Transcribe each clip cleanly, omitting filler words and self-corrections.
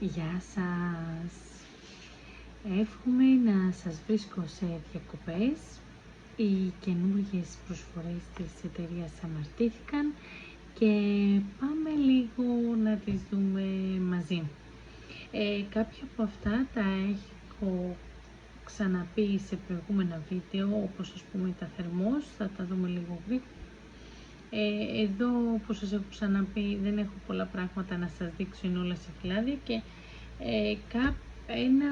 Γεια σας! Εύχομαι να σας βρίσκω σε διακοπές. Οι καινούργιες προσφορές της εταιρείας αναρτήθηκαν και πάμε λίγο να τις δούμε μαζί. Κάποια από αυτά τα έχω ξαναπεί σε προηγούμενα βίντεο, όπως ας πούμε τα θερμός, θα τα δούμε λίγο γρήγορα. Εδώ, όπως σας έχω ξαναπεί, δεν έχω πολλά πράγματα να σας δείξω, είναι όλα σε φυλάδια και ένα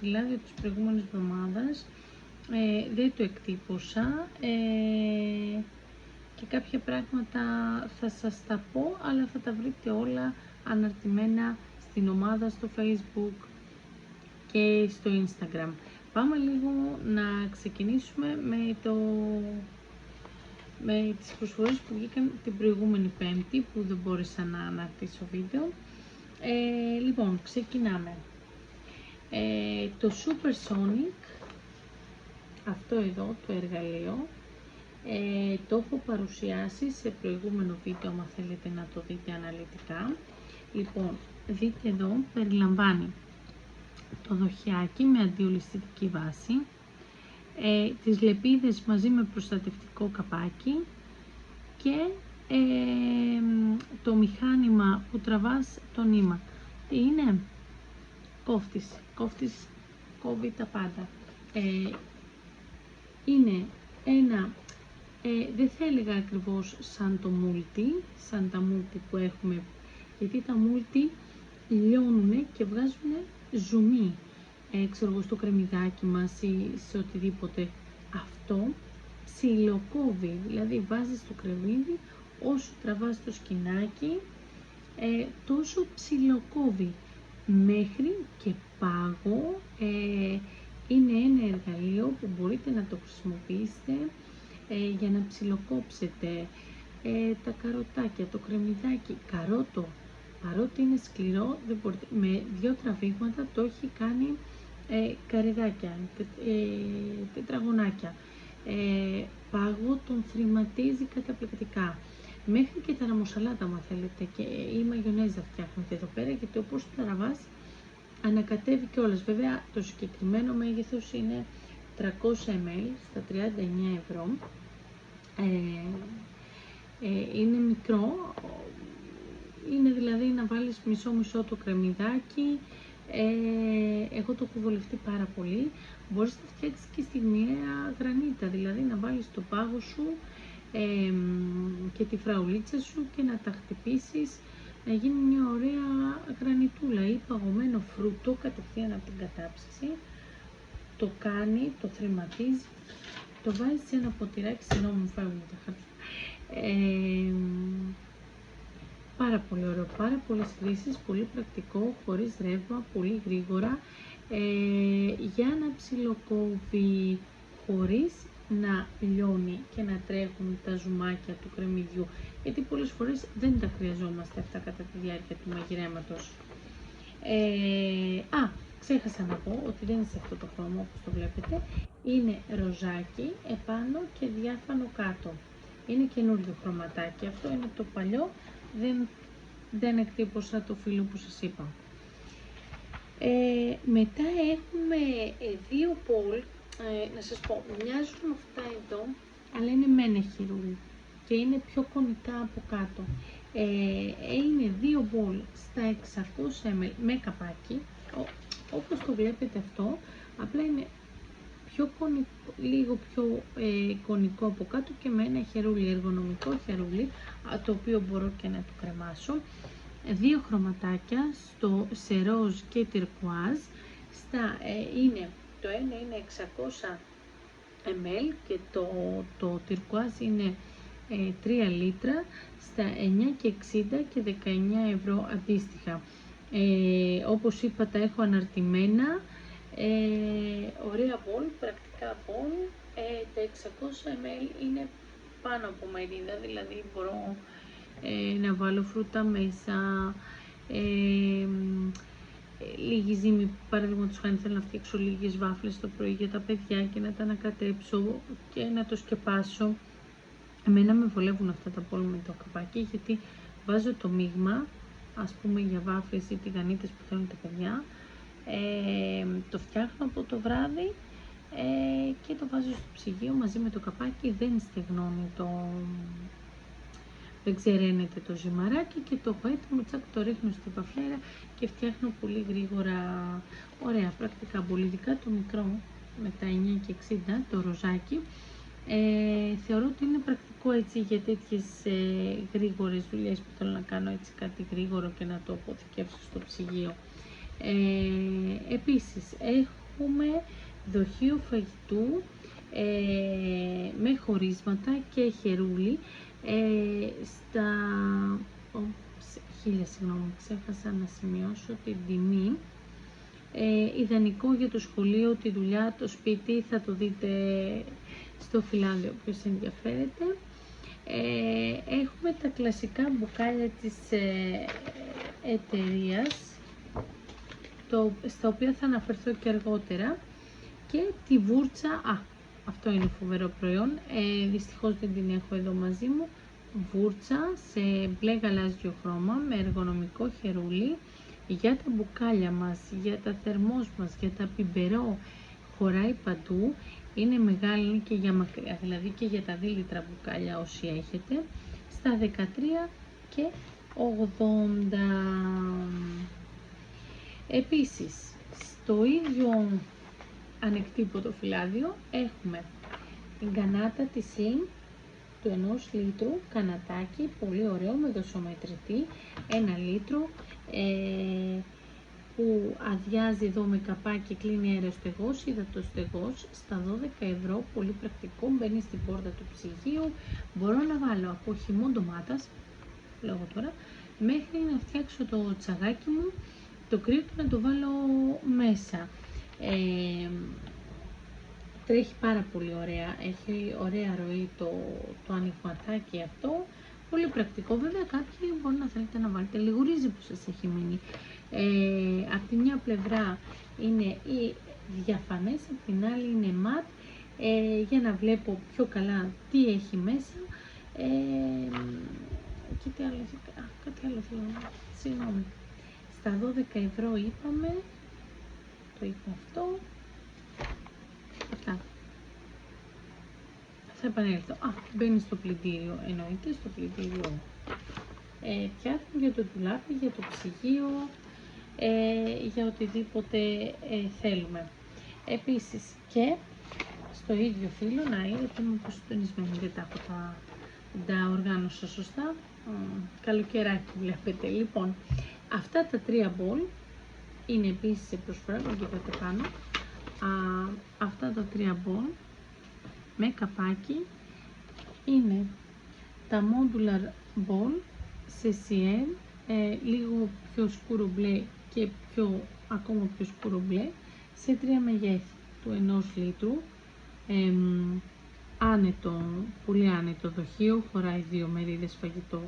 φυλάδιο της προηγούμενης εβδομάδας δεν το εκτύπωσα και κάποια πράγματα θα σας τα πω, αλλά θα τα βρείτε όλα αναρτημένα στην ομάδα, στο Facebook και στο Instagram. Πάμε λίγο να ξεκινήσουμε με τις προσφορές που βγήκαν την προηγούμενη Πέμπτη, που δεν μπόρεσα να αναρτήσω βίντεο. Λοιπόν, ξεκινάμε. Το Supersonic, αυτό εδώ το εργαλείο, το έχω παρουσιάσει σε προηγούμενο βίντεο, άμα θέλετε να το δείτε αναλυτικά. Λοιπόν, δείτε εδώ, περιλαμβάνει το δοχιάκι με αντιολισθητική βάση, τις λεπίδες μαζί με προστατευτικό καπάκι και το μηχάνημα που τραβάς το νήμα. Τι είναι? Κόφτης κόβει τα πάντα. Είναι ένα, δεν θα έλεγα ακριβώς σαν το multi, σαν τα multi που έχουμε, γιατί τα multi λιώνουνε και βγάζουν ζουμί, ξέρω εγώ, στο κρεμμυδάκι μας ή σε οτιδήποτε. Αυτό ψιλοκόβει, δηλαδή βάζεις το κρεμμύδι, όσο τραβάς το σκηνάκι, τόσο ψιλοκόβει, μέχρι και πάγο. Είναι ένα εργαλείο που μπορείτε να το χρησιμοποιήσετε για να ψιλοκόψετε τα καροτάκια, το κρεμμυδάκι. Καρότο, παρότι είναι σκληρό, δεν μπορείτε, με 2 τραβήγματα το έχει κάνει καρεδάκια, τετραγωνάκια. Πάγο τον θρηματίζει καταπληκτικά. Μέχρι και τα ραμοσαλάτα, αν θέλετε, και η μαγιονέζα φτιάχνετε εδώ πέρα, γιατί όπως το τραβάς ανακατεύει κιόλας. Βέβαια το συγκεκριμένο μέγεθος είναι 300 ml στα 39 ευρώ. Είναι μικρό, είναι δηλαδή να βάλεις μισό το κρεμμυδάκι. Εγώ το έχω βολευτεί πάρα πολύ. Μπορείς να φτιάξεις και στιγμιαία γρανίτα, δηλαδή να βάλεις το πάγο σου και τη φραουλίτσα σου και να τα χτυπήσεις, να γίνει μια ωραία γρανιτούλα ή παγωμένο φρούτο κατευθείαν από την κατάψυξη. Το κάνει, το θρηματίζει, το βάζει σε ένα ποτηράκι, συγγνώμη μου φεύγουν τα χάπια. Πάρα πολύ ωραίο, πάρα πολλές χρήσεις, πολύ πρακτικό, χωρίς ρεύμα, πολύ γρήγορα, για να ψιλοκόβει χωρίς να λιώνει και να τρέχουν τα ζουμάκια του κρεμμυδιού, γιατί πολλές φορές δεν τα χρειαζόμαστε αυτά κατά τη διάρκεια του μαγειρέματος. Ξέχασα να πω ότι δεν είναι σε αυτό το χρώμα, όπως το βλέπετε, είναι ροζάκι επάνω και διάφανο κάτω. Είναι καινούριο χρωματάκι, αυτό είναι το παλιό, δεν εκτύπωσα το φύλλο που σας είπα. Μετά έχουμε 2 μπολ, να σας πω, μοιάζουν αυτά εδώ, αλλά είναι μένεχυρουλ και είναι πιο κονικά από κάτω. Είναι 2 μπολ στα 600 ml με καπάκι, όπως το βλέπετε αυτό, απλά είναι λίγο πιο κονικό από κάτω και με ένα χερούλι, εργονομικό χερούλι, το οποίο μπορώ και να το κρεμάσω. 2 χρωματάκια σε ροζ και τυρκουάζ. Το ένα είναι 600 ml και το τυρκουάζ είναι 3 λίτρα στα 9 και 60 και 19 ευρώ αντίστοιχα. Όπως είπα, τα έχω αναρτημένα. Ωραία μπολ, πρακτικά μπολ. Τα 600 ml είναι πάνω από μερίδα, δηλαδή μπορώ να βάλω φρούτα μέσα, λίγη ζύμη, παραδείγματος χάρη θέλω να φτιάξω λίγες βάφλες το πρωί για τα παιδιά και να τα ανακατέψω και να το σκεπάσω. Εμένα με βολεύουν αυτά τα μπολ με το καπάκι, γιατί βάζω το μείγμα ας πούμε για βάφλες ή τηγανίτες που θέλουν τα παιδιά. Το φτιάχνω από το βράδυ και το βάζω στο ψυγείο μαζί με το καπάκι, δεν στεγνώνει δεν ξεραίνεται το ζυμαράκι και το έχω έτοιμο, τσακ, το ρίχνω στη βαφλέρα και φτιάχνω πολύ γρήγορα, ωραία, πρακτικά μπολιδικά. Το μικρό με τα 9 και 60, το ροζάκι, θεωρώ ότι είναι πρακτικό έτσι για τέτοιες γρήγορες δουλειές που θέλω να κάνω έτσι κάτι γρήγορο και να το αποθηκεύσω στο ψυγείο. Επίσης έχουμε δοχείο φαγητού με χωρίσματα και χερούλι στα... συγγνώμη, ξέχασα να σημειώσω την τιμή. Ιδανικό για το σχολείο, τη δουλειά, το σπίτι, θα το δείτε στο φυλάδιο όποιος ενδιαφέρεται. Έχουμε τα κλασικά μπουκάλια της εταιρείας, στα οποία θα αναφερθώ και αργότερα, και τη βούρτσα, αυτό είναι φοβερό προϊόν, δυστυχώς δεν την έχω εδώ μαζί μου, βούρτσα σε μπλε γαλάζιο χρώμα με εργονομικό χερούλι για τα μπουκάλια μας, για τα θερμός μας, για τα πιμπερό, χωράει παντού, είναι μεγάλη, είναι και για μακριά, δηλαδή και για τα 2 λίτρα μπουκάλια όσοι έχετε, στα 13 και 80. Επίσης, στο ίδιο ανεκτύπωτο φυλάδιο έχουμε την κανάτα της Slim του 1 λίτρου, κανατάκι, πολύ ωραίο με δοσομετρητή, 1 λίτρο, που αδειάζει εδώ με καπάκι, κλείνει αεροστεγός, υδατοστεγός, στα 12 ευρώ, πολύ πρακτικό, μπαίνει στην πόρτα του ψυγείου. Μπορώ να βάλω από χυμό ντομάτας, λέγω τώρα, μέχρι να φτιάξω το τσαγάκι μου, το κρύο του να το βάλω μέσα. Τρέχει πάρα πολύ ωραία, έχει ωραία ροή το ανοιγματάκι αυτό, πολύ πρακτικό. Βέβαια κάποιοι μπορεί να θέλετε να βάλετε λίγο ρύζι που σας έχει μείνει. Από τη μια πλευρά είναι η διαφανές, από την άλλη είναι ματ, για να βλέπω πιο καλά τι έχει μέσα. Και τι άλλο, κάτι άλλο θέλω να πω, συγγνώμη. Στα 12 ευρώ είπαμε, το είπα αυτό. Αυτά. Θα επανέλθω. Μπαίνει στο πλυντήριο, εννοείται, στο πλυντήριο πιάτων, για το ντουλάπι, για το ψυγείο, για οτιδήποτε θέλουμε. Επίσης και στο ίδιο φύλλο, να είδατε, είμαι συντονισμένη, δεν τα οργάνωσα σωστά. Καλοκαιράκι βλέπετε. Λοιπόν, αυτά τα 3 μπολ είναι επίσης σε προσφορά, μην κοιτάτε πάνω. Αυτά τα 3 μπολ με καπάκι είναι τα modular ball σε CN, λίγο πιο σκούρο μπλε και ακόμα πιο σκούρο μπλε, σε 3 μεγέθη του 1 λίτρου, άνετο, πολύ άνετο δοχείο, χωράει 2 μερίδες φαγητό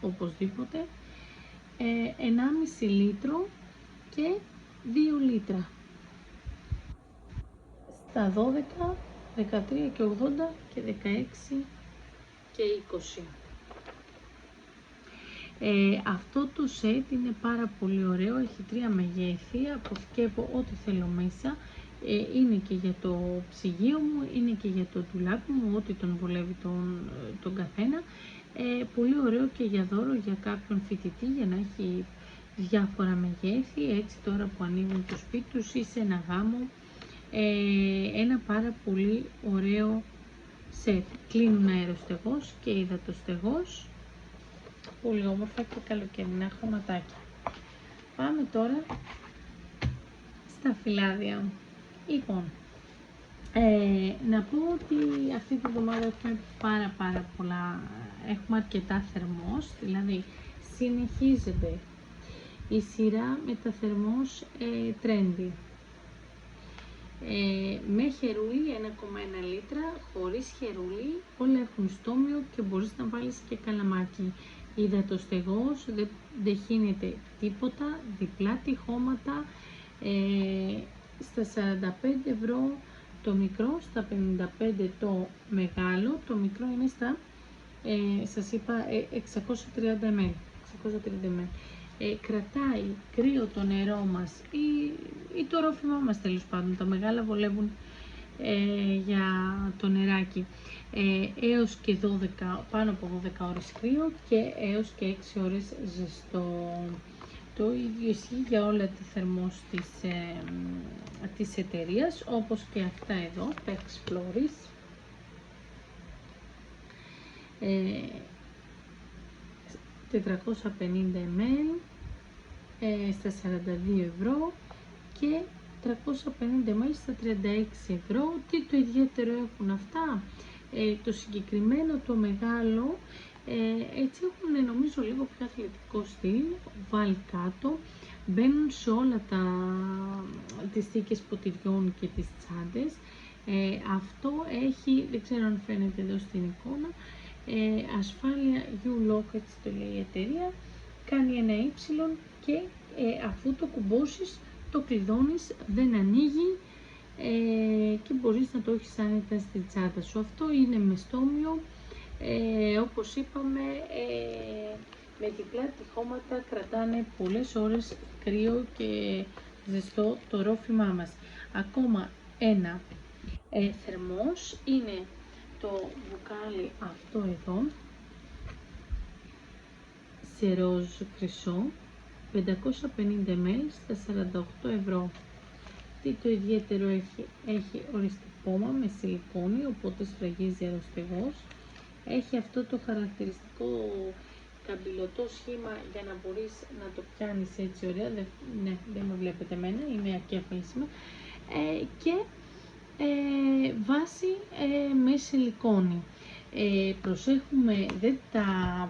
οπωσδήποτε, 1,5 λίτρο και 2 λίτρα, στα 12, 13 και 80 και 16 και 20. Αυτό το σετ είναι πάρα πολύ ωραίο, έχει 3 μεγέθη, αποθηκεύω ό,τι θέλω μέσα, είναι και για το ψυγείο μου, είναι και για το ντουλάπι μου, ό,τι τον βολεύει τον καθένα. Πολύ ωραίο και για δώρο για κάποιον φοιτητή, για να έχει διάφορα μεγέθη, έτσι τώρα που ανοίγουν το σπίτι τους ή σε ένα γάμο. Ένα πάρα πολύ ωραίο σετ, κλείνουν αεροστεγός και υδατοστεγός, πολύ όμορφα και καλοκαιρινά χρωματάκια. Πάμε τώρα στα φυλάδια. Λοιπόν, να πω ότι αυτή τη βδομάδα έχουμε πάρα πολλά, έχουμε αρκετά θερμός, δηλαδή συνεχίζεται η σειρά με τα θερμός trendy. Με χερούλι 1,1 λίτρα, χωρίς χερούλι, όλα έχουν στόμιο και μπορείς να βάλεις και καλαμάκι. Υδατοστεγός, δεν χύνεται τίποτα, διπλά τυχώματα, στα 45 ευρώ το μικρό, στα 55 το μεγάλο, το μικρό είναι στα, σας είπα, 630 ml. κρατάει κρύο το νερό μας ή το ρόφημά μας τέλος πάντων. Τα μεγάλα βολεύουν για το νεράκι έως και 12, πάνω από 12 ώρες κρύο και έως και 6 ώρες ζεστό. Το ίδιο ισχύει για όλα τα θερμός της εταιρείας, όπως και αυτά εδώ, τα Explorers. 450 ml στα 42 ευρώ και 350 ml στα 36 ευρώ. Τι το ιδιαίτερο έχουν αυτά? Το συγκεκριμένο, το μεγάλο, έτσι έχουν νομίζω λίγο πιο αθλητικό στυλ, βάλει κάτω, μπαίνουν σε όλα τις θήκες ποτηριών και τις τσάντες. Αυτό έχει, δεν ξέρω αν φαίνεται εδώ στην εικόνα, ασφάλεια U-Lock, έτσι το λέει η εταιρεία, κάνει ένα Y και αφού το κουμπώσεις, το κλειδώνεις, δεν ανοίγει και μπορείς να το έχεις άνετα στη τσάντα σου. Αυτό είναι με στόμιο, όπως είπαμε, με διπλά τυχώματα, κρατάνε πολλές ώρες κρύο και ζεστό το ρόφημά μας. Ακόμα ένα θερμός είναι το μπουκάλι αυτό εδώ, σε ροζ χρυσό, 550 ml στα 48 ευρώ. Τι το ιδιαίτερο έχει? Έχει οριστικόμα με σιλικόνη, οπότε σφραγίζει αεροστεγός. Έχει αυτό το χαρακτηριστικό καμπυλωτό σχήμα για να μπορείς να το πιάνεις έτσι ωραία. Δεν με βλέπετε εμένα, είμαι και αφήσιμα. Και βάση με σιλικόνη. Προσέχουμε, δεν τα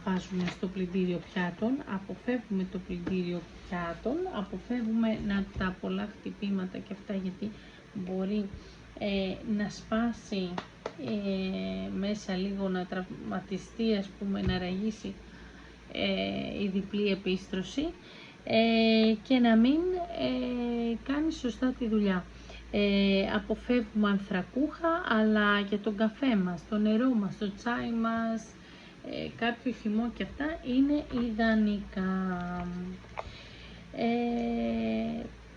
βάζουμε στο πλυντήριο πιάτων, αποφεύγουμε το πλυντήριο πιάτων, αποφεύγουμε να τα πολλά χτυπήματα και αυτά, γιατί μπορεί να σπάσει μέσα λίγο, να τραυματιστεί, ας πούμε, να ραγίσει η διπλή επίστρωση και να μην κάνει σωστά τη δουλειά. Αποφεύγουμε ανθρακούχα, αλλά για τον καφέ μας, το νερό μας, το τσάι μας, κάποιο χυμό και αυτά είναι ιδανικά.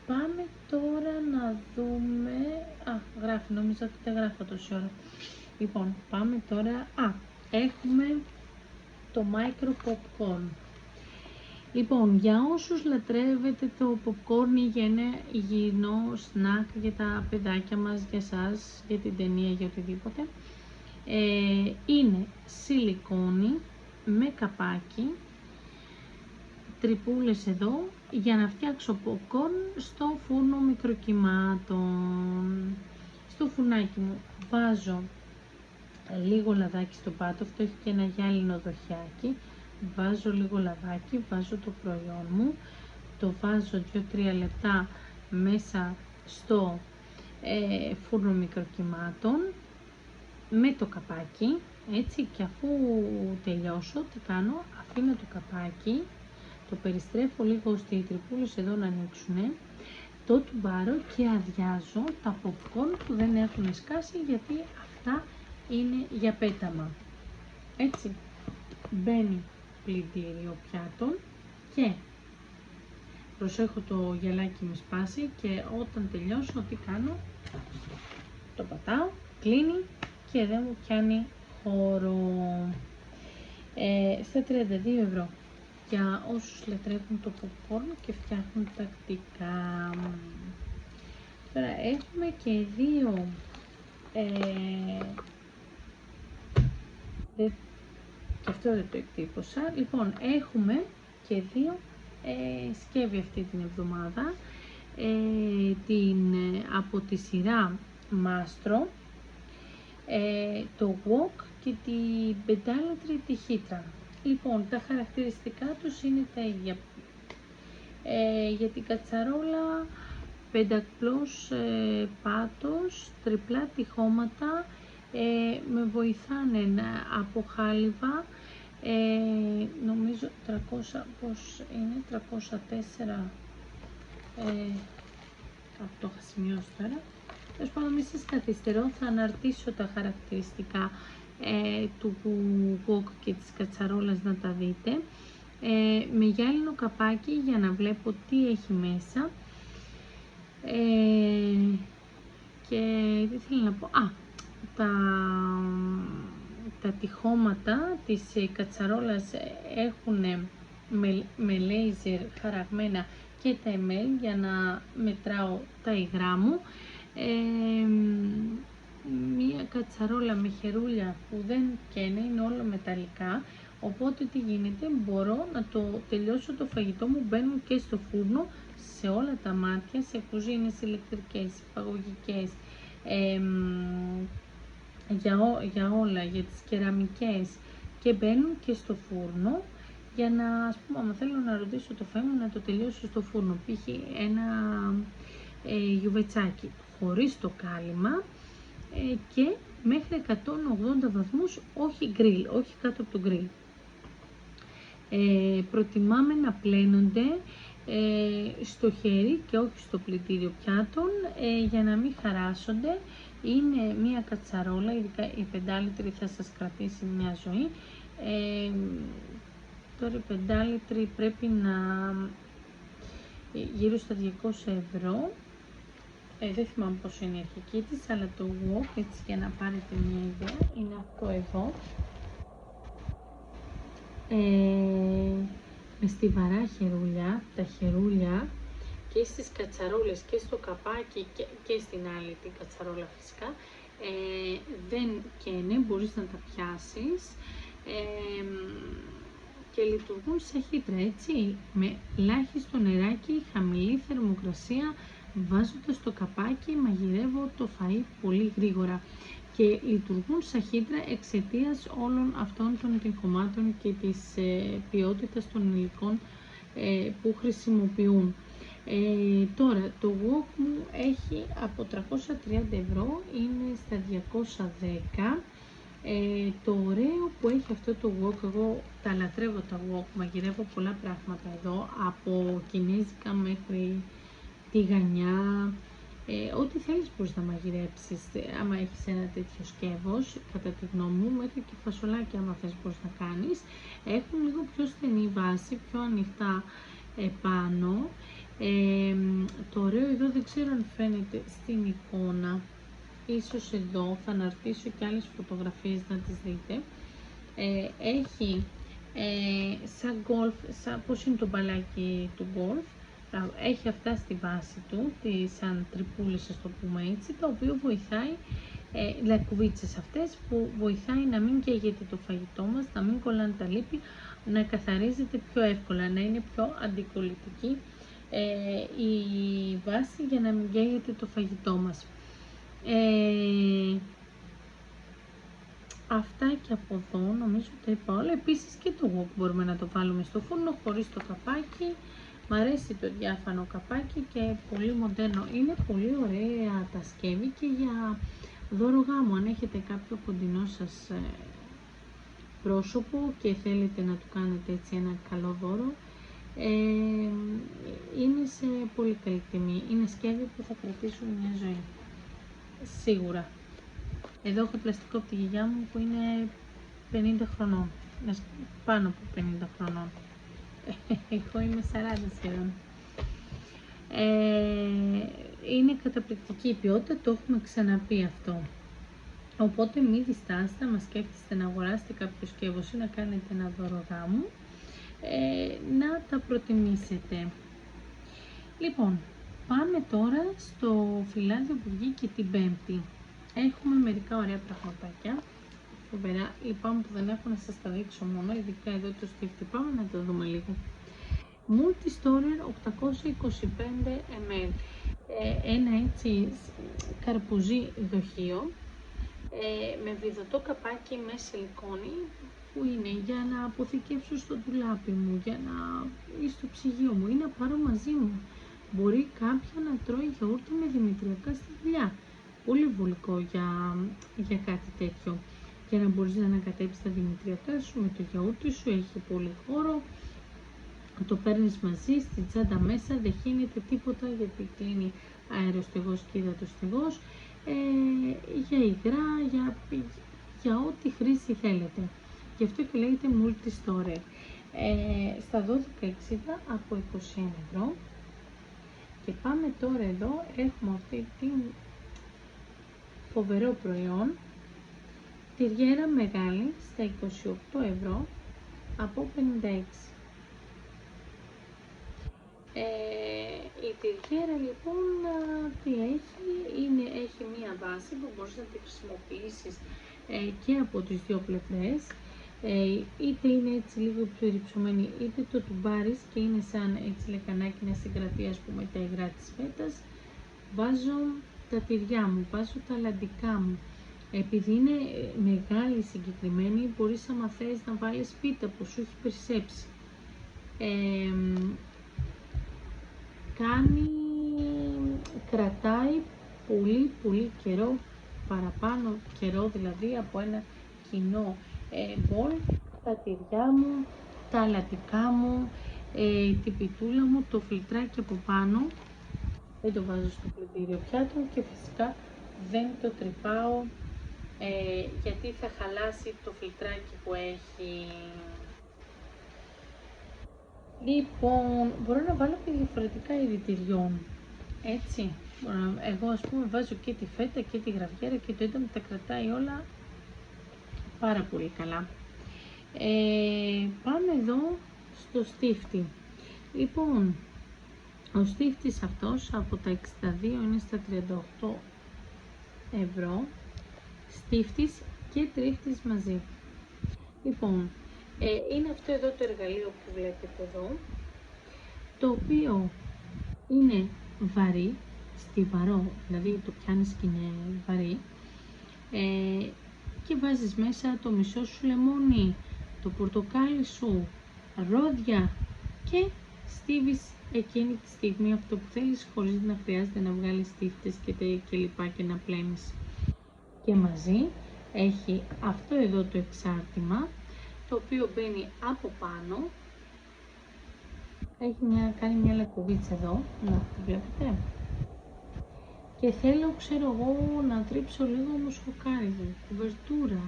Πάμε τώρα να δούμε, γράφει, νόμιζα ότι δεν γράφω τόση ώρα. Λοιπόν, πάμε τώρα, έχουμε το micro popcorn. Λοιπόν, για όσους λατρεύετε το popcorn για ένα υγιεινό σνακ για τα παιδάκια μας, για σας, για την ταινία, για οτιδήποτε, είναι σιλικόνη με καπάκι, τρυπούλες εδώ, για να φτιάξω popcorn στο φούρνο μικροκυμάτων. Στο φουρνάκι μου βάζω λίγο λαδάκι στο πάτο, αυτό έχει και ένα γυάλινο δοχιάκι. Βάζω λίγο λαδάκι, βάζω το προϊόν μου, το βάζω 2-3 λεπτά μέσα στο φούρνο μικροκυμάτων με το καπάκι, έτσι, και αφού τελειώσω, τι κάνω? Αφήνω το καπάκι, το περιστρέφω λίγο ώστε οι τρυπούλες εδώ να ανοίξουν, το τουμπάρω και αδειάζω τα popcorn που δεν έχουν σκάσει, γιατί αυτά είναι για πέταμα. Έτσι, μπαίνει πλυντήριο πιάτων και προσέχω το γυαλάκι με σπάσει, και όταν τελειώσω, τι κάνω? Το πατάω, κλείνει και δεν μου πιάνει χώρο. Στα 32 ευρώ για όσους λατρεύουν το popcorn και φτιάχνουν τακτικά. Τώρα έχουμε και δύο και αυτό δεν το εκτύπωσα. Λοιπόν, έχουμε και δύο σκεύη αυτή την εβδομάδα, από τη σειρά Mastro, το Wok και την πεντάλετρη τη Hitra. Λοιπόν, τα χαρακτηριστικά τους είναι τα ίδια. Για την κατσαρόλα, πενταπλός πάτος, τριπλά τυχώματα, με βοηθάνε από χάλιβα, νομίζω 300, πώς είναι, 304, αυτό το είχα σημειώσει τώρα. Τέλος πάντων, μη σας καθυστερώ, θα αναρτήσω τα χαρακτηριστικά του Wok και της κατσαρόλας να τα δείτε. με γυάλινο καπάκι για να βλέπω τι έχει μέσα. Και τι θέλω να πω, τα τυχώματα της κατσαρόλας έχουν με λέιζερ χαραγμένα και τα εμέλ για να μετράω τα υγρά μου. Μία κατσαρόλα με χερούλια που δεν καίνε, είναι όλα μεταλλικά, οπότε τι γίνεται, μπορώ να το τελειώσω το φαγητό μου, μπαίνουν και στο φούρνο σε όλα τα μάτια, σε κουζίνες ηλεκτρικές, παγωγικές, για όλα, για τις κεραμικές, και μπαίνουν και στο φούρνο για να, ας πούμε, αν θέλω να ρωτήσω το φαί μου, να το τελειώσω στο φούρνο, π.χ. ένα γιουβετσάκι χωρίς το κάλυμα και μέχρι 180 βαθμούς, όχι γκριλ, όχι κάτω από το γκριλ. Προτιμάμε να πλένονται στο χέρι και όχι στο πλυντήριο πιάτων, για να μην χαράσσονται. Είναι μία κατσαρόλα, ειδικά η 5 λίτρη θα σας κρατήσει μια ζωή. Τώρα η 5 λίτρη πρέπει να γύρω στα 200 ευρώ. Δεν θυμάμαι πόσο είναι η αρχική της, αλλά το wok, έτσι για να πάρετε μια ιδέα, είναι αυτό εδώ. Με στιβαρά χερούλια, τα χερούλια και στις κατσαρόλες και στο καπάκι και στην άλλη την κατσαρόλα φυσικά, δεν καίνε, μπορείς να τα πιάσεις και λειτουργούν σαν χύτρα, έτσι, με ελάχιστο νεράκι, χαμηλή θερμοκρασία, βάζοντας το καπάκι μαγειρεύω το φαΐ πολύ γρήγορα και λειτουργούν σαν χύτρα εξαιτίας όλων αυτών των τυχωμάτων και της ποιότητας των υλικών που χρησιμοποιούν. Τώρα το wok μου έχει από 330 ευρώ, είναι στα 210. Το ωραίο που έχει αυτό το wok, εγώ τα λατρεύω τα wok, μαγειρεύω πολλά πράγματα εδώ, από κινέζικα μέχρι τηγανιά, ό,τι θέλεις μπορείς να μαγειρέψεις, άμα έχεις ένα τέτοιο σκεύος, κατά τη γνώμη μου, μέχρι και φασολάκια άμα θες μπορείς να κάνεις. Έχουν λίγο πιο στενή βάση, πιο ανοιχτά επάνω. Το ωραίο εδώ, δεν ξέρω αν φαίνεται στην εικόνα, ίσως εδώ, θα αναρτήσω και άλλες φωτογραφίες να τις δείτε. Έχει σαν γκολφ, πώς είναι το μπαλάκι του γκολφ, έχει αυτά στη βάση του, σαν τρυπούλες, ας το πούμε έτσι, το οποίο βοηθάει, δηλαδή κουβίτσες αυτές, που βοηθάει να μην καίγεται το φαγητό μας, να μην κολλάνε τα λίπη, να καθαρίζεται πιο εύκολα, να είναι πιο αντικολλητική η βάση για να μην καίγεται το φαγητό μας. Αυτά και από εδώ νομίζω τα είπα όλα. Επίσης και το wok μπορούμε να το βάλουμε στο φούρνο χωρίς το καπάκι. Μ' αρέσει το διάφανο καπάκι και πολύ μοντέρνο. Είναι πολύ ωραία τα σκεύη και για δώρο γάμου. Αν έχετε κάποιο κοντινό σας πρόσωπο και θέλετε να του κάνετε έτσι ένα καλό δώρο, είναι σε πολύ καλή τιμή. Είναι σκεύη που θα κρατήσουν μια ζωή. Σίγουρα. Εδώ έχω πλαστικό από τη γιαγιά μου που είναι 50 χρονών. Πάνω από 50 χρονών. Εγώ είμαι 40 σχεδόν. Είναι καταπληκτική η ποιότητα, το έχουμε ξαναπεί αυτό. Οπότε μην διστάσετε, άμα σκέφτεστε να αγοράσετε κάποιο σκεύος ή να κάνετε ένα δώρο γάμου, να τα προτιμήσετε. Λοιπόν, πάμε τώρα στο φυλάδιο που βγήκε την Πέμπτη. Έχουμε μερικά ωραία πραγματάκια, φοβερά. Λυπάμαι που δεν έχω να σας τα δείξω μόνο, ειδικά εδώ το στίφτη. Πάμε να το δούμε λίγο. Multistorer 825 ml, ένα έτσι καρπουζί δοχείο, με βιδωτό καπάκι με σιλικόνη, που είναι για να αποθηκεύσω στο ντουλάπι μου, για να ή στο ψυγείο μου ή να πάρω μαζί μου. Μπορεί κάποια να τρώει γιαούρτι με δημητριακά στη δουλειά. Πολύ βολικό για κάτι τέτοιο. Για να μπορείς να ανακατέψεις τα δημητριακά σου με το γιαούρτι σου, έχει πολύ χώρο. Το παίρνεις μαζί, στην τσάντα μέσα, δεν χύνεται τίποτα γιατί κλείνει αεροστεγός και υδατοστεγός, για υγρά, για ό,τι χρήση θέλετε. Γι' αυτό και λέγεται Multistorer. στα 12,60 από 21 ευρώ. Και πάμε τώρα εδώ, έχουμε αυτή την φοβερό προϊόν, τυριέρα μεγάλη στα 28 ευρώ από 56. Η τυριέρα λοιπόν τι έχει μία βάση που μπορείς να τη χρησιμοποιήσεις και από τις δύο πλευρές, είτε είναι έτσι λίγο πιο ρυψωμένη, είτε το τουμπάρεις και είναι σαν έτσι λεκανάκι να συγκρατεί ας πούμε τα υγρά της φέτας. Βάζω τα τυριά μου, βάζω τα αλαντικά μου. Επειδή είναι μεγάλη συγκεκριμένη, μπορείς άμα θες να βάλεις πίτα που σου έχει περισσέψει. Κρατάει πολύ καιρό, παραπάνω καιρό δηλαδή από ένα κοινό μπολ, τα τυριά μου, τα αλατικά μου, την πιτούλα μου, το φιλτράκι από πάνω, δεν το βάζω στο πλυντήριο πιάτο και φυσικά δεν το τρυπάω γιατί θα χαλάσει το φιλτράκι που έχει. Λοιπόν, μπορώ να βάλω και διαφορετικά είδη τυριών, έτσι. Εγώ ας πούμε βάζω και τη φέτα και τη γραβιέρα και το έντομο, τα κρατάει όλα πάρα πολύ καλά. Πάμε εδώ στο στίφτη. Λοιπόν, ο στίφτης αυτός από τα 62 είναι στα 38 ευρώ, στίφτης και τρίφτης μαζί. Λοιπόν, είναι αυτό εδώ το εργαλείο που βλέπετε εδώ, το οποίο είναι βαρύ, στιβαρό, δηλαδή το πιάνεις και είναι βαρύ, και βάζεις μέσα το μισό σου λεμόνι, το πορτοκάλι σου, ρόδια και στίβεις εκείνη τη στιγμή αυτό που θέλεις χωρίς να χρειάζεται να βγάλεις στίφτες και λοιπά και να πλένεις. Και μαζί έχει αυτό εδώ το εξάρτημα, το οποίο μπαίνει από πάνω, κάνει μια λακκοβίτσα εδώ, να τη βλέπετε, και θέλω, ξέρω εγώ, να τρίψω λίγο μοσχοκάριδο, κουβερτούρα,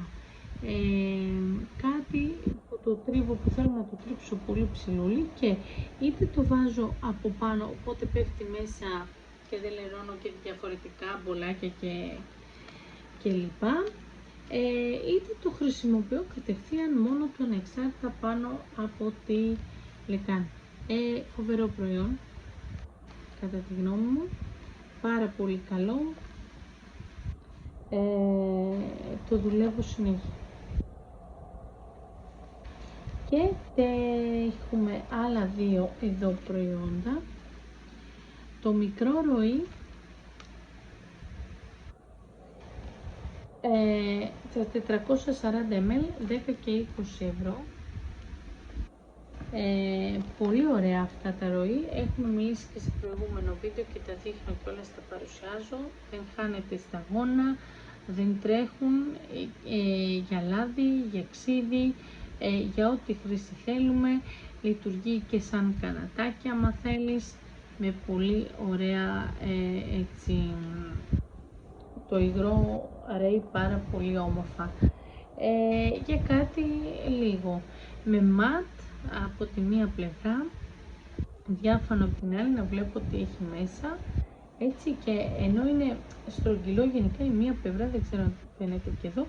κάτι που το τρίβω, που θέλω να το τρίψω πολύ ψηλούλι, και είτε το βάζω από πάνω, οπότε πέφτει μέσα και δεν λερώνω και διαφορετικά μπολάκια και λοιπά, είτε το χρησιμοποιώ κατευθείαν μόνο το ανεξάρτητα πάνω από τη λεκάνη. Φοβερό προϊόν, κατά τη γνώμη μου, πάρα πολύ καλό, το δουλεύω συνέχεια. Και έχουμε άλλα δύο εδώ προϊόντα, το μικρό ροή, τα 440 ml, 10 και 20 ευρώ. Πολύ ωραία αυτά τα ροή, έχουμε μιλήσει και σε προηγούμενο βίντεο και τα δείχνω και όλα τα παρουσιάζω, δεν χάνεται σταγόνα, δεν τρέχουν, για λάδι, για ξύδι, για ό,τι χρήση θέλουμε, λειτουργεί και σαν κανατάκι άμα θέλεις, με πολύ ωραία έτσι, το υγρό ρέει πάρα πολύ όμορφα. Για κάτι λίγο, με ματ από τη μία πλευρά, διάφανο από την άλλη, να βλέπω τι έχει μέσα, έτσι, και ενώ είναι στρογγυλό γενικά η μία πλευρά, δεν ξέρω αν φαίνεται και εδώ,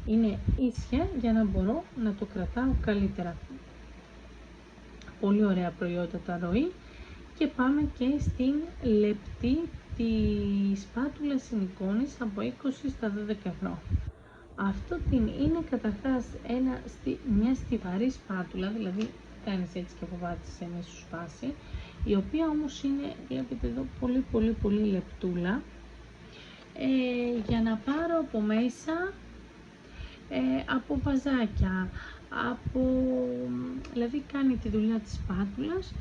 είναι ίσια για να μπορώ να το κρατάω καλύτερα. Πολύ ωραία προϊόντα τα ροή. Και πάμε και στην λεπτή τη σπάτουλα σιλικόνης από 20 στα 12 ευρώ. Αυτό είναι καταρχάς μια στιβαρή σπάτουλα, δηλαδή κάνεις έτσι και αποβάζεις σε μέσα σου σπάσει, η οποία όμως είναι, βλέπετε εδώ, πολύ λεπτούλα, για να πάρω από μέσα από βαζάκια, δηλαδή κάνει τη δουλειά της σπάτουλας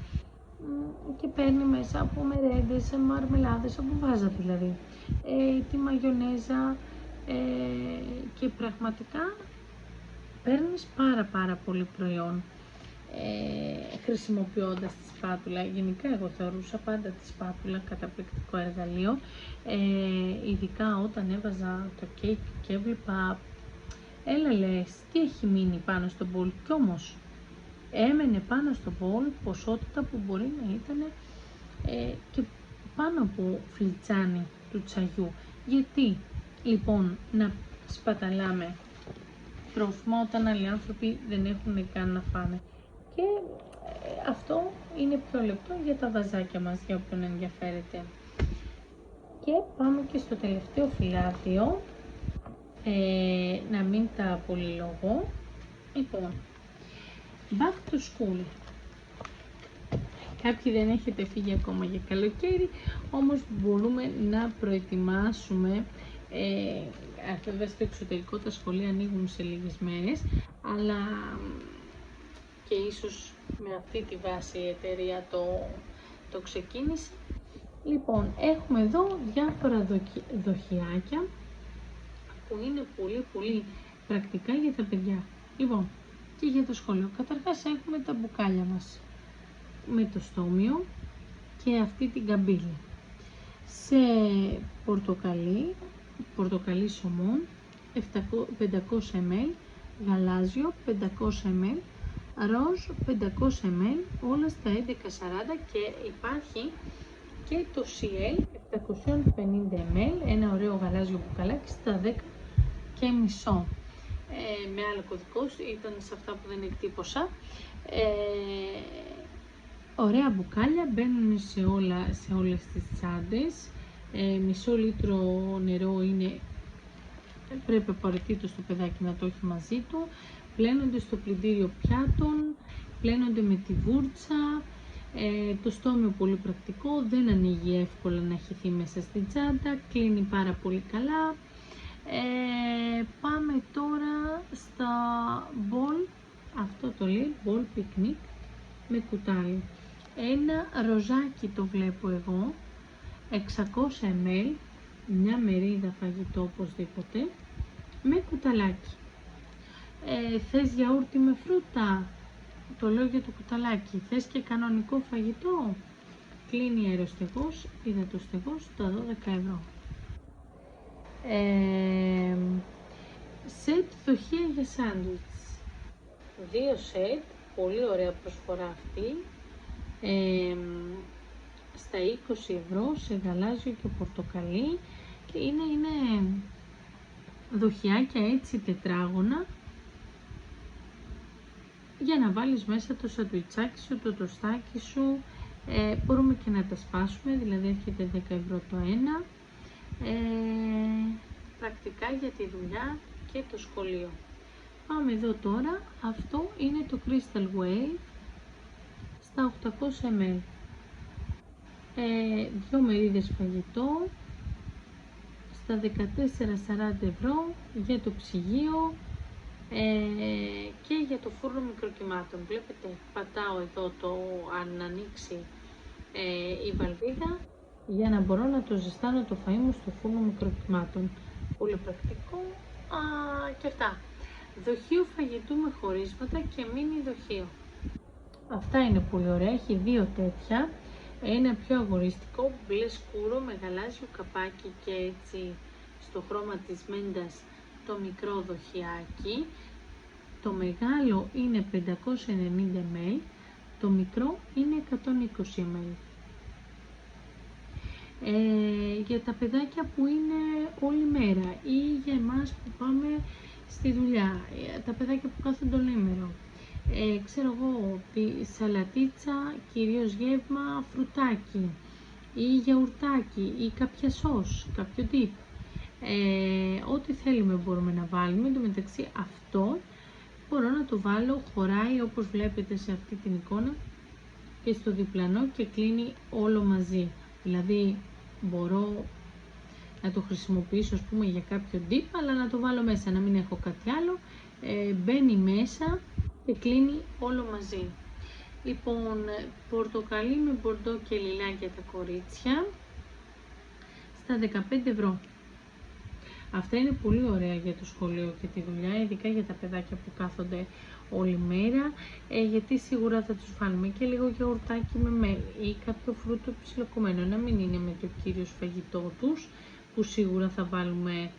και παίρνει μέσα από μερέντες, μαρμελάδες, από βάζα δηλαδή, τη μαγιονέζα, και πραγματικά παίρνεις πάρα πολύ προϊόν χρησιμοποιώντας τη σπάτουλα. Γενικά εγώ θεωρούσα πάντα τη σπάτουλα καταπληκτικό εργαλείο, ειδικά όταν έβαζα το κέικ και έβλεπα, έλα λες, τι έχει μείνει πάνω στον μπολ, κι όμως έμενε πάνω στο μπολ ποσότητα που μπορεί να ήταν και πάνω από φλιτσάνι του τσαγιού. Γιατί λοιπόν να σπαταλάμε τρόφιμα όταν άλλοι άνθρωποι δεν έχουν καν να φάνε? Και αυτό είναι πιο λεπτό για τα βαζάκια μας, για όποιον ενδιαφέρεται. Και πάμε και στο τελευταίο φυλάδιο, να μην τα πολυλογώ. Λοιπόν, back to school. Κάποιοι δεν έχετε φύγει ακόμα για καλοκαίρι, όμως μπορούμε να προετοιμάσουμε. Βέβαια στο εξωτερικό τα σχολεία ανοίγουν σε λίγες μέρες, αλλά και ίσως με αυτή τη βάση η εταιρεία το ξεκίνησε. Λοιπόν, έχουμε εδώ διάφορα δοχειάκια που είναι πολύ πρακτικά για τα παιδιά. Λοιπόν, και για το σχολείο. Καταρχάς έχουμε τα μπουκάλια μας με το στόμιο και αυτή την καμπύλη. Σε πορτοκαλί σωμών, 500 ml, γαλάζιο 500 ml, ροζ 500 ml, όλα στα 11,40 και υπάρχει και το CL 750 ml, ένα ωραίο γαλάζιο μπουκαλάκι στα 10 και μισό. Με άλλο κωδικό, ήταν σε αυτά που δεν εκτύπωσα. Ωραία μπουκάλια, μπαίνουν σε όλες τις τσάντες. Μισό λίτρο νερό είναι, πρέπει απαραίτητο το παιδάκι να το έχει μαζί του. Πλένονται στο πλυντήριο πιάτων, πλένονται με τη βούρτσα. Το στόμιο πολύ πρακτικό, δεν ανοίγει εύκολα να χυθεί μέσα στην τσάντα, κλείνει πάρα πολύ καλά. Πάμε τώρα στα μπολ, αυτό το λέει, μπολ πικνίκ με κουτάλι. Ένα ροζάκι το βλέπω εγώ, 600 ml, μια μερίδα φαγητό οπωσδήποτε, με κουταλάκι. Θες γιαούρτι με φρούτα? Το λέω για το κουταλάκι. Θες και κανονικό φαγητό? Κλείνει αεροστεγός, υδατοστεγός, τα 12 ευρώ. Σετ δοχεία για σάντουιτς. 2 σετ, πολύ ωραία προσφορά αυτή. Στα 20 ευρώ σε γαλάζιο και πορτοκαλί. Και είναι δοχειάκια έτσι τετράγωνα, για να βάλεις μέσα το σαντουιτσάκι σου, το τοστάκι σου. Μπορούμε και να τα σπάσουμε, δηλαδή έρχεται 10 ευρώ το ένα. Πρακτικά για τη δουλειά και το σχολείο. Πάμε εδώ τώρα, αυτό είναι το Crystal Wave στα 800 ml. 2 μερίδες φαγητό στα 14,40 ευρώ για το ψυγείο και για το φούρνο μικροκυμάτων. Βλέπετε, πατάω εδώ το αν ανοίξει η βαλβίδα για να μπορώ να το ζεστάνω το φαΐ μου στο φούρνο μικροκυμάτων. Πολύ πρακτικό. Και αυτά. Δοχείο φαγητού με χωρίσματα και μίνι δοχείο. Αυτά είναι πολύ ωραία. Έχει 2 τέτοια. Ένα πιο αγοριστικό, μπλε σκούρο με γαλάζιο καπάκι και έτσι στο χρώμα της μέντας το μικρό δοχειάκι. Το μεγάλο είναι 590 ml, το μικρό είναι 120 ml. Για τα παιδάκια που είναι όλη μέρα ή για εμάς που πάμε στη δουλειά, τα παιδάκια που κάθονται ολήμερο. Ξέρω εγώ, τη σαλατίτσα, κυρίως γεύμα, φρουτάκι ή γιαουρτάκι ή κάποια σως, κάποιο dip. Ό,τι θέλουμε μπορούμε να βάλουμε. Εν τω μεταξύ αυτό μπορώ να το βάλω, χωράει όπως βλέπετε σε αυτή την εικόνα και στο διπλανό και κλείνει όλο μαζί. Δηλαδή μπορώ να το χρησιμοποιήσω ας πούμε για κάποιο dip, αλλά να το βάλω μέσα, να μην έχω κάτι άλλο. Μπαίνει μέσα και κλείνει όλο μαζί. Λοιπόν, πορτοκαλί με μπορντό και λιλά για τα κορίτσια στα 15 ευρώ. Αυτά είναι πολύ ωραία για το σχολείο και τη δουλειά, ειδικά για τα παιδάκια που κάθονται όλη μέρα, γιατί σίγουρα θα τους βάλουμε και λίγο γιαουρτάκι με μέλι ή κάποιο φρούτο ψιλοκομμένο, να μην είναι με το κύριο φαγητό τους, που σίγουρα θα βάλουμε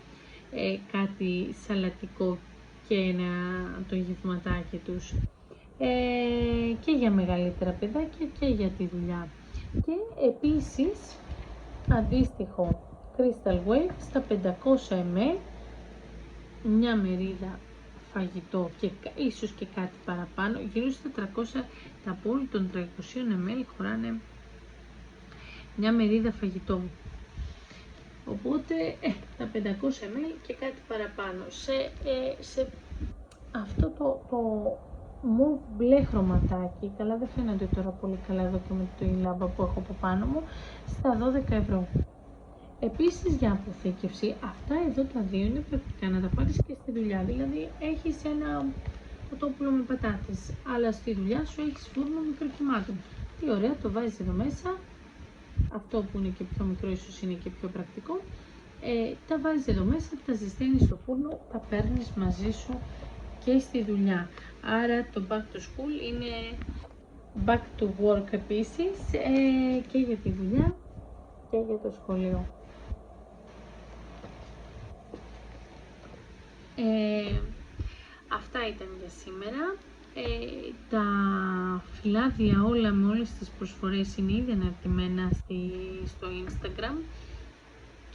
κάτι σαλατικό και το γευματάκι τους. και για μεγαλύτερα παιδάκια και για τη δουλειά. Και επίσης αντίστοιχο Crystal Wave στα 500 ml, μια μερίδα φαγητό και ίσως και κάτι παραπάνω, γύρω στα 300, τα πόλη των 300 ml χωράνε μια μερίδα φαγητό. Οπότε τα 500 ml και κάτι παραπάνω. Σε αυτό το μοβ μπλε χρωματάκι, καλά δεν φαίνεται τώρα πολύ καλά εδώ και με το λάμπα που έχω από πάνω μου, στα 12 ευρώ. Επίσης για αποθήκευση, αυτά εδώ τα δύο είναι πρακτικά να τα πάρεις και στη δουλειά. Δηλαδή έχεις ένα κοτόπουλο με πατάτες, αλλά στη δουλειά σου έχεις φούρνο μικροκυμάτων. Τι ωραία, το βάζεις εδώ μέσα, αυτό που είναι και πιο μικρό ίσως είναι και πιο πρακτικό. Τα βάζεις εδώ μέσα, τα ζεσταίνεις στο φούρνο, τα παίρνεις μαζί σου και στη δουλειά. Άρα το back to school είναι back to work επίσης, και για τη δουλειά και για το σχολείο. Αυτά ήταν για σήμερα. Τα φυλάδια όλα με όλες τις προσφορές είναι ήδη αναρτημένα στο Instagram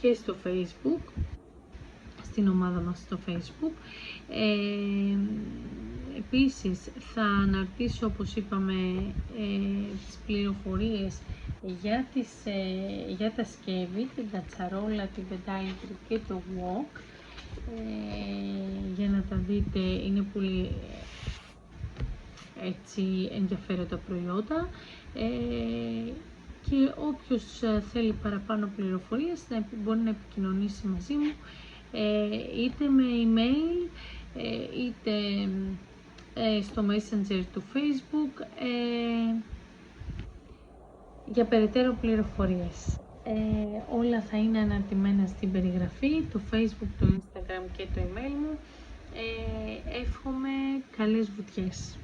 και στο Facebook, στην ομάδα μας στο Facebook. Επίσης θα αναρτήσω, όπως είπαμε, τις πληροφορίες για τα σκεύη, την κατσαρόλα, την πεντάλιτρη και το wok, για να τα δείτε. Είναι πολύ έτσι ενδιαφέροντα προϊόντα, και όποιος θέλει παραπάνω πληροφορίες μπορεί να επικοινωνήσει μαζί μου, είτε με email είτε στο Messenger του Facebook, για περαιτέρω πληροφορίες. Όλα θα είναι αναρτημένα στην περιγραφή, το Facebook, το Instagram και το email μου. Εύχομαι καλές βουτιές.